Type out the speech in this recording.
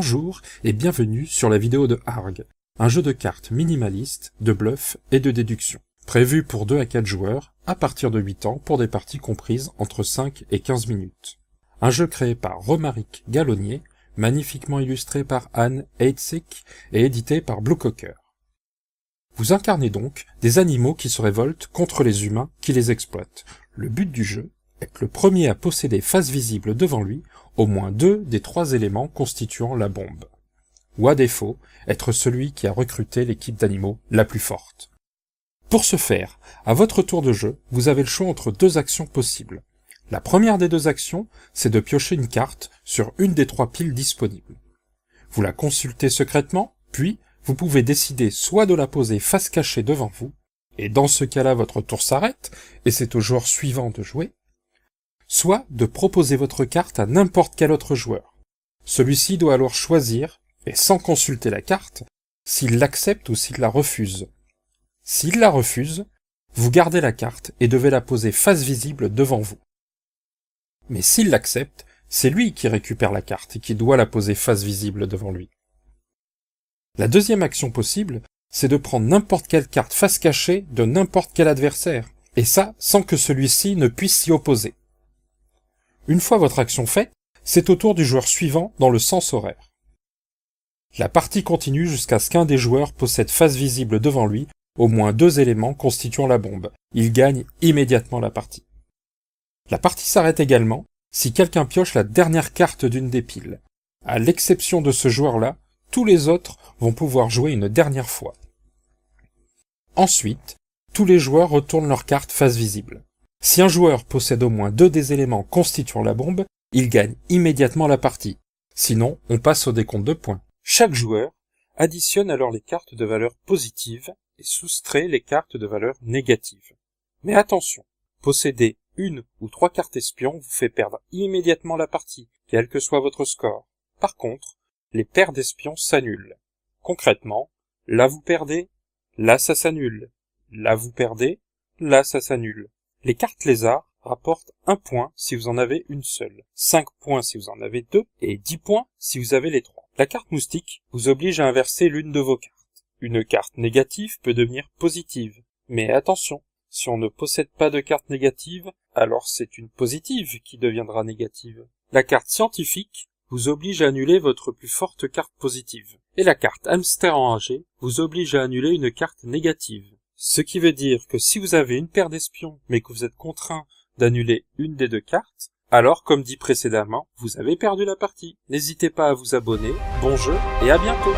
Bonjour et bienvenue sur la vidéo de Arg, un jeu de cartes minimaliste, de bluff et de déduction. Prévu pour 2 à 4 joueurs, à partir de 8 ans pour des parties comprises entre 5 et 15 minutes. Un jeu créé par Romaric Gallonnier, magnifiquement illustré par Anne Heidsieck et édité par Blue Cocker. Vous incarnez donc des animaux qui se révoltent contre les humains qui les exploitent. Le but du jeu est que le premier à posséder face visible devant lui au moins 2 des 3 éléments constituant la bombe. Ou à défaut, être celui qui a recruté l'équipe d'animaux la plus forte. Pour ce faire, à votre tour de jeu, vous avez le choix entre 2 actions possibles. La première des 2 actions, c'est de piocher une carte sur une des 3 piles disponibles. Vous la consultez secrètement, puis vous pouvez décider soit de la poser face cachée devant vous, et dans ce cas-là votre tour s'arrête, et c'est au joueur suivant de jouer, soit de proposer votre carte à n'importe quel autre joueur. Celui-ci doit alors choisir, et sans consulter la carte, s'il l'accepte ou s'il la refuse. S'il la refuse, vous gardez la carte et devez la poser face visible devant vous. Mais s'il l'accepte, c'est lui qui récupère la carte et qui doit la poser face visible devant lui. La deuxième action possible, c'est de prendre n'importe quelle carte face cachée de n'importe quel adversaire, et ça sans que celui-ci ne puisse s'y opposer. Une fois votre action faite, c'est au tour du joueur suivant dans le sens horaire. La partie continue jusqu'à ce qu'un des joueurs possède face visible devant lui au moins 2 éléments constituant la bombe. Il gagne immédiatement la partie. La partie s'arrête également si quelqu'un pioche la dernière carte d'une des piles. À l'exception de ce joueur-là, tous les autres vont pouvoir jouer une dernière fois. Ensuite, tous les joueurs retournent leur carte face visible. Si un joueur possède au moins 2 des éléments constituant la bombe, il gagne immédiatement la partie. Sinon, on passe au décompte de points. Chaque joueur additionne alors les cartes de valeur positive et soustrait les cartes de valeur négative. Mais attention, posséder 1 ou 3 cartes espions vous fait perdre immédiatement la partie, quel que soit votre score. Par contre, les paires d'espions s'annulent. Concrètement, là vous perdez, là ça s'annule. Là vous perdez, là ça s'annule. Les cartes lézards rapportent 1 point si vous en avez une seule, 5 points si vous en avez 2, et 10 points si vous avez les 3. La carte moustique vous oblige à inverser l'une de vos cartes. Une carte négative peut devenir positive. Mais attention, si on ne possède pas de carte négative, alors c'est une positive qui deviendra négative. La carte scientifique vous oblige à annuler votre plus forte carte positive. Et la carte hamster enragé vous oblige à annuler une carte négative. Ce qui veut dire que si vous avez une paire d'espions, mais que vous êtes contraint d'annuler une des 2 cartes, alors, comme dit précédemment, vous avez perdu la partie. N'hésitez pas à vous abonner, bon jeu et à bientôt!